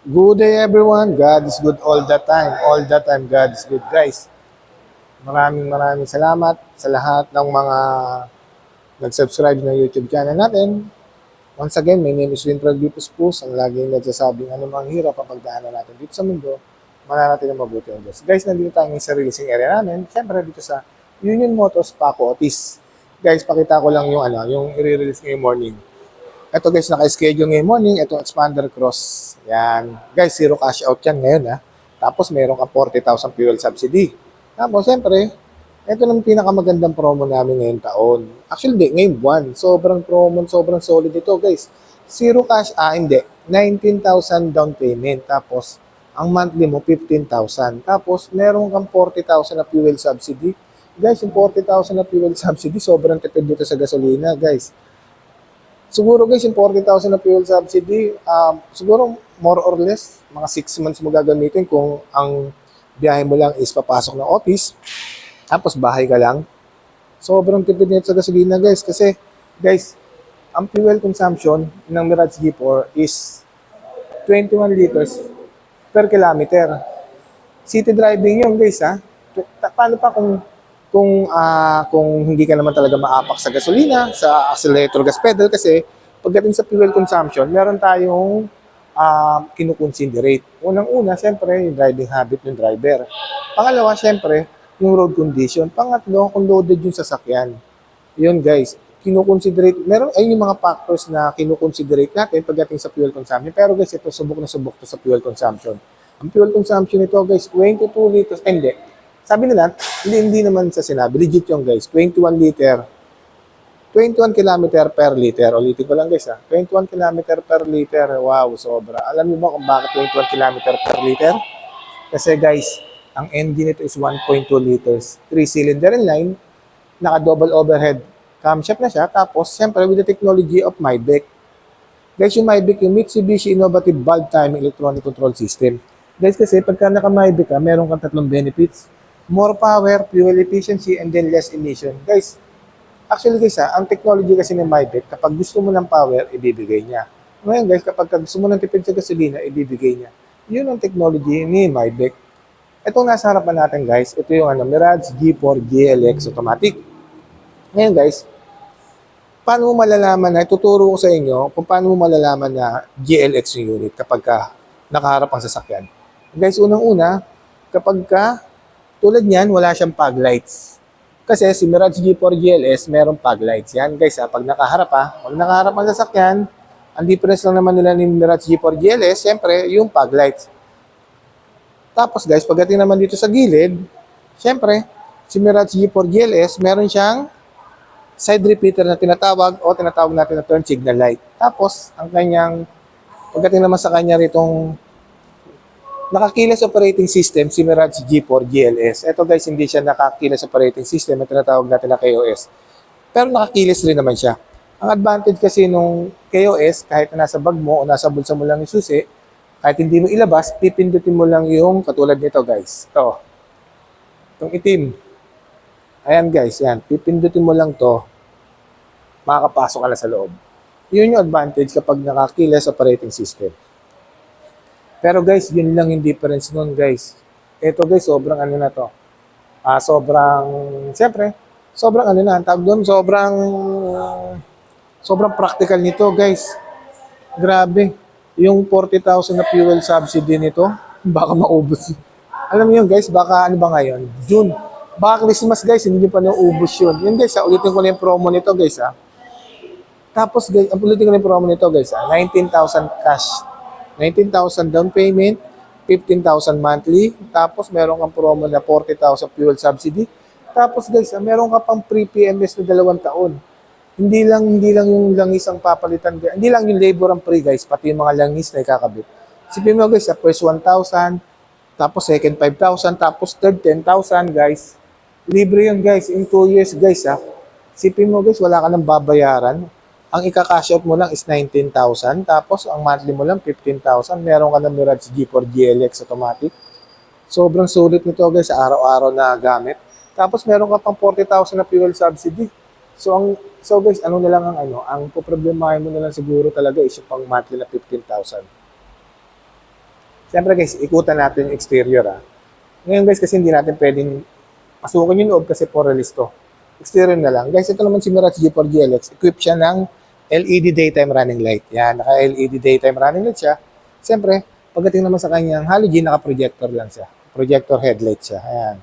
Good day everyone. God is good all the time. All the time God is good, guys. Maraming salamat sa lahat ng mga nag-subscribe na YouTube channel natin. Once again, my name is Winfred Vipus Pus, ang laging nagsasabing anumang hirap ang pagdaanan natin dito sa mundo, mananatili ang mabuti ang Diyos. Guys, nandito tayo sa releasing area namin. Siyempre dito sa Union Motors Paco Otis. Guys, pakita ko lang yung i-release ngayong morning. Ito guys, naka-schedule ngayong morning. Ito expander cross. Yan. Guys, zero cash out yan ngayon ha. Tapos meron ka 40,000 fuel subsidy. Tapos siyempre, ito lang pinakamagandang promo namin ngayong taon. Actually, hindi. Ngayong buwan. Sobrang promo, sobrang solid ito guys. Zero cash, hindi. 19,000 down payment. Tapos, ang monthly mo, 15,000. Tapos, meron kang 40,000 na fuel subsidy. Guys, yung 40,000 na fuel subsidy, sobrang tipid dito sa gasolina guys. Siguro guys, yung 40,000 na fuel subsidy, siguro more or less, mga 6 months mo gagamitin kung ang biyahe mo lang is papasok ng office, tapos bahay ka lang. Sobrang tipid nito sa gasolina guys, kasi guys, ang fuel consumption ng Mirage G4 is 21 liters per kilometer. City driving yun guys ha. Paano pa kung hindi ka naman talaga maapak sa gasolina, sa accelerator gas pedal kasi pagdating sa fuel consumption, meron tayong kinukonsiderate. Unang-una, siyempre, yung driving habit ng driver. Pangalawa, siyempre, yung road condition. Pangatlo, kung loaded yung sasakyan. Yun guys, kinukonsiderate, meron ay yung mga factors na kinukonsiderate natin pagdating sa fuel consumption. Pero guys, ito subok na subok to sa fuel consumption. Ang fuel consumption nito guys, 22 liters, hindi. Sabi nila, hindi naman sa sinabi. Legit yung guys. 21 liter. 21 kilometer per liter. Ulitin ko lang guys ha. 21 kilometer per liter. Wow, sobra. Alam niyo ba kung bakit 21 kilometer per liter? Kasi guys, ang engine nito is 1.2 liters. 3-cylinder inline. Naka-double overhead camshaft na siya. Tapos, siyempre, with the technology of Mybec. Guys, yung Mybec, yung Mitsubishi Innovative Valve Timing Electronic Control System. Guys, kasi pagka naka-Mybec ka, meron kang tatlong benefits. More power, fuel efficiency, and then less emission. Guys, actually guys ang technology kasi ng Mybec, kapag gusto mo ng power, ibibigay niya. Ngayon guys, kapag gusto mo ng tipid sa gasolina, ibibigay niya. Yun ang technology ni Mybec. Itong nasa harapan natin guys, ito yung Mirage G4 GLX Automatic. Ngayon guys, paano mo malalaman na, ituturo ko sa inyo kung paano mo malalaman na GLX yung unit kapag nakaharap ang sasakyan. Guys, unang-una, kapag tulad niyan, wala siyang fog lights. Kasi si Mirage G4 GLS, merong fog lights. Yan guys, pag nakaharap pag nakaharap ang sasakyan, ang difference lang naman nila ni Mirage G4 GLS, siyempre, yung fog lights. Tapos guys, pagdating naman dito sa gilid, siyempre, si Mirage G4 GLS, meron siyang side repeater na tinatawag natin na turn signal light. Tapos, ang kanyang, pagdating naman sa kanya ritong nakakilas operating system si Mirage G4 GLS. Ito guys, hindi siya nakakilas operating system na tinatawag natin na KOS. Pero nakakilis rin naman siya. Ang advantage kasi nung KOS, kahit na nasa bag mo o nasa bulsa mo lang yung susi, kahit hindi mo ilabas, pipindutin mo lang yung katulad nito guys. Ito. Itong itim. Ayan guys, yan. Pipindutin mo lang to, makakapasok ka na sa loob. Yun yung advantage kapag nakakilas operating system. Pero guys, yun lang yung difference nun guys. Ito guys, sobrang na to. Siyempre, sobrang tawag doon, sobrang practical nito guys. Grabe. Yung 40,000 na fuel subsidy nito, baka maubos. Alam mo yun guys, baka ano ba ngayon? June. Baka Christmas guys, hindi nyo pa naubos yun. Yun guys, ulitin ko na yung promo nito guys Tapos guys, ulitin ko na yung promo nito guys 19,000 cash. 19,000 down payment, 15,000 monthly, tapos meron kang promo na 40,000 fuel subsidy. Tapos guys, meron ka pang free PMS na 2 taon. Hindi lang yung langis ang papalitan, hindi lang yung labor ang free guys, pati yung mga langis na ikakabit. Sipin mo guys, sa first 1,000, tapos second 5,000, tapos third 10,000 guys. Libre yun guys, in 2 years guys Sipin mo guys, wala ka nang babayaran. Ang ika-cash out mo lang is 19,000. Tapos, ang monthly mo lang 15,000. Meron ka ng Mirage G4 GLX Automatic. Sobrang sulit nito guys sa araw-araw na gamit. Tapos, meron ka pang 40,000 na fuel subsidy. So guys, ano na lang ang problemahin mo na lang siguro talaga is yung pang monthly na 15,000. Siyempre guys, ikutan natin yung exterior Ngayon guys, kasi hindi natin pwedeng pasukin yung loob kasi poreless to. Exterior na lang. Guys, ito naman si Mirage G4 GLX. Equipped siya ng LED daytime running light. Yan, naka-LED daytime running light siya. Siyempre, pagdating naman sa kanyang halogen, naka-projector lang siya. Projector headlight siya. Ayan.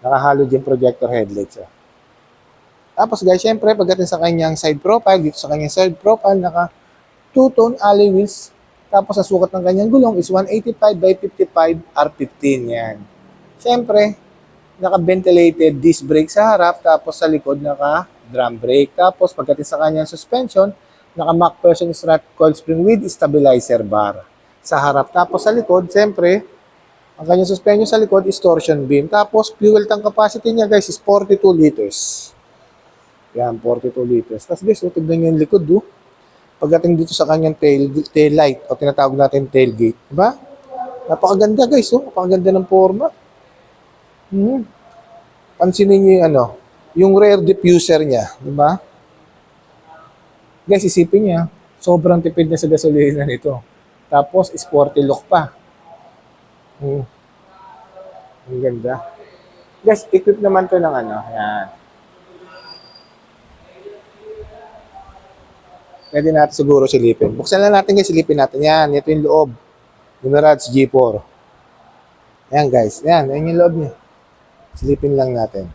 Naka-halogen projector headlight siya. Tapos guys, syempre, pagdating sa kanyang side profile, dito sa kanyang side profile, naka two-tone alloy wheels. Tapos, ang sukat ng kanyang gulong is 185 by 55 R15. Yan. Syempre, naka-ventilated disc brake sa harap, tapos sa likod naka-drum brake. Tapos, pagdating sa kanyang suspension, naka-MacPherson strut coil spring with stabilizer bar sa harap. Tapos, sa likod, syempre, ang kanyang suspension sa likod is torsion beam. Tapos, fuel tank capacity niya, guys, is 42 liters. Yan, 42 liters. Tapos, guys, tignan niyo yung likod, pagdating dito sa kanyang tail light, o tinatawag natin tailgate. Diba? Napakaganda, guys, Napakaganda ng forma. Pansinin niyo yung yung rear diffuser niya, di ba? Guys, isipin niya, sobrang tipid na sa gasolina nito. Tapos, sporty look pa. Ang ganda. Guys, equip naman to ng yan. Pwede natin siguro silipin. Buksan lang natin guys, silipin natin. Yan, ito yung loob. Yung Mirage G4. Yan guys, yan yung loob niya. Silipin lang natin.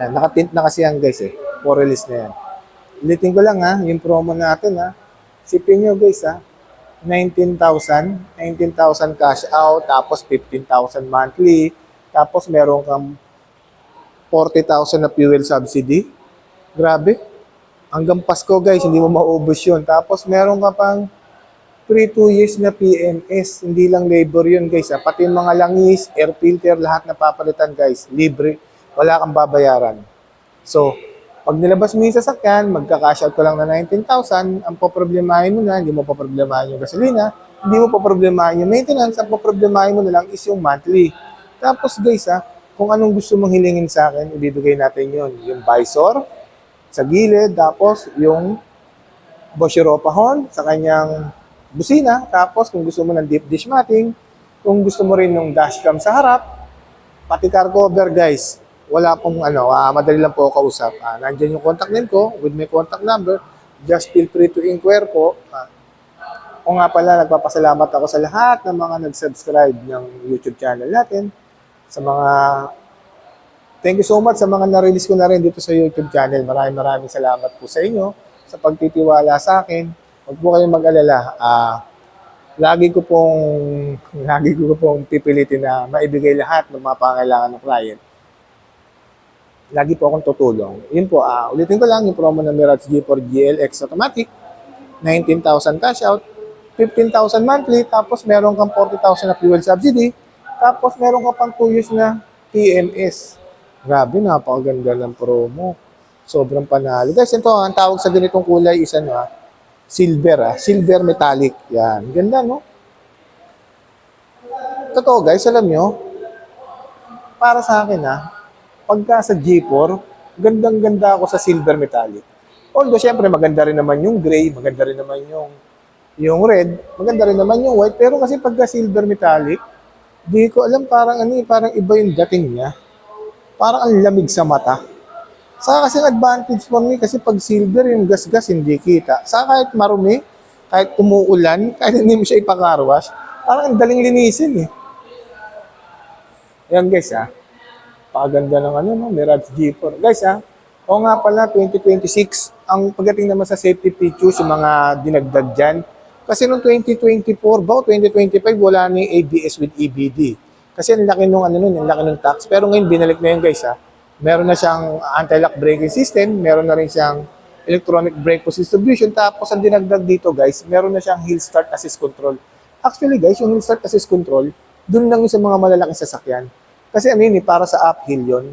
Yan, nakatint na kasi yan guys For release na yan. Ulitin ko lang yung promo natin Sipin nyo guys 19,000 cash out, tapos 15,000 monthly, tapos meron kang 40,000 na fuel subsidy. Grabe. Hanggang Pasko guys, hindi mo maubos yun. Tapos meron ka pang 2 years na PMS. Hindi lang labor yun guys Pati yung mga langis, air filter, lahat na papalitan guys. Libre. Wala kang babayaran. So, pag nilabas mo yung sasakyan, magka-cash out ka lang na 19,000, ang poproblemahin mo na, hindi mo poproblemahin yung gasolina, hindi mo poproblemahin yung maintenance, ang poproblemahin mo na lang is yung monthly. Tapos guys kung anong gusto mong hilingin sa akin, ibibigay natin yun. Yung visor, sa gilid, tapos yung Bosch Europa horn sa kanyang busina, tapos kung gusto mo ng deep dish matting, kung gusto mo rin ng dashcam sa harap, pati car cover guys, wala pong madali lang po kausap. Nandiyan yung contact name ko with my contact number. Just feel free to inquire po. O nga pala, nagpapasalamat ako sa lahat ng mga nag-subscribe ng YouTube channel natin. Sa mga thank you so much sa mga na-release ko na rin dito sa YouTube channel. Maraming salamat po sa inyo sa pagtitiwala sa akin. Huwag po kayong mag-alala. Lagi ko pong pipilitin na maibigay lahat ng mga pangailangan ng client. Lagi po akong tutulong. Yun po, ulitin ko lang yung promo ng Mirage G4 GLX Automatic. 19,000 cash out, 15,000 monthly, tapos meron kang 40,000 na fuel subsidy, tapos meron ka pang 2 years na PMS. Grabe, napakaganda ng promo. Sobrang panalo. Guys, ito, ang tawag sa ganitong kulay is silver, silver metallic. Yan, ganda, no? Totoo, guys, alam nyo, para sa akin, pagka sa G4, gandang-ganda ako sa silver metallic. Although, syempre, maganda rin naman yung gray, maganda rin naman yung red, maganda rin naman yung white, pero kasi pagka silver metallic, di ko alam, parang iba yung dating niya. Parang ang lamig sa mata. Saka kasi ang advantage for me, kasi pag silver, yung gas-gas, hindi kita. Saka kahit marumi, kahit umuulan, kahit hindi mo siya ipakarwash, parang ang daling linisin Yan guys Paganda ng Mirage G4. Guys oo nga pala, 2026, ang pagdating naman sa safety features, yung mga dinagdag dyan. Kasi noong 2024 ba o 2025, wala na yung ABS with EBD. Kasi ang laki nung ang laki ng tax. Pero ngayon, binalik na yun guys Meron na siyang anti-lock braking system, meron na rin siyang electronic brake post distribution, tapos ang dinagdag dito guys, meron na siyang hill start assist control. Actually guys, yung hill start assist control, dun lang yung sa mga malalaking sasakyan. Kasi para sa uphill yun.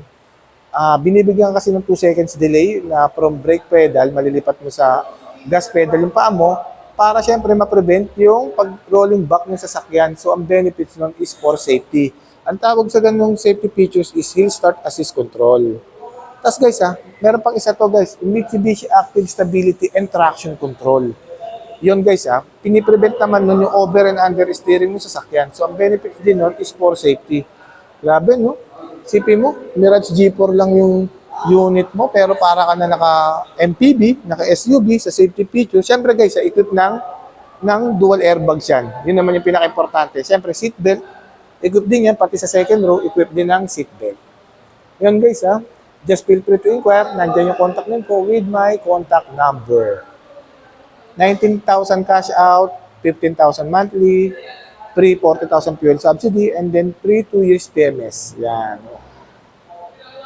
Binibigyan kasi ng 2 seconds delay na from brake pedal, malilipat mo sa gas pedal yung paa mo para syempre ma-prevent yung pag-rolling back ng sasakyan. So, ang benefits nun is for safety. Ang tawag sa ganung safety features is hill start assist control. Tapos guys meron pang isa to guys, Mitsubishi Active Stability and Traction Control. Yun guys piniprevent naman nun yung over and under steering mo sa sasakyan. So ang benefit din nun is for safety. Grabe no? Sipin mo, Mirage G4 lang yung unit mo pero para ka na naka MPV, naka SUV sa safety feature. Siyempre guys, equip ng dual airbags yan. Yun naman yung pinaka-importante. Siyempre seatbelt, equip din yan, pati sa second row, equip din ng seatbelt. Yun guys just feel free to inquire. Nandiyan yung contact ko with my contact number. 19,000 cash out, 15,000 monthly, free 40,000 fuel subsidy, and then free 2 years PMS. Yan.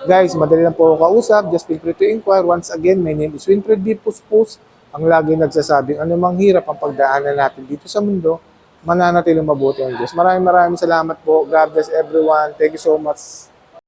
Guys, madali lang po ako kausap. Just feel free to inquire. Once again, my name is Winfred D. Puspus. Ang lagi nagsasabing anumang hirap ang pagdaanan natin dito sa mundo, mananatiling mabuti ang Diyos. Maraming salamat po. God bless everyone. Thank you so much.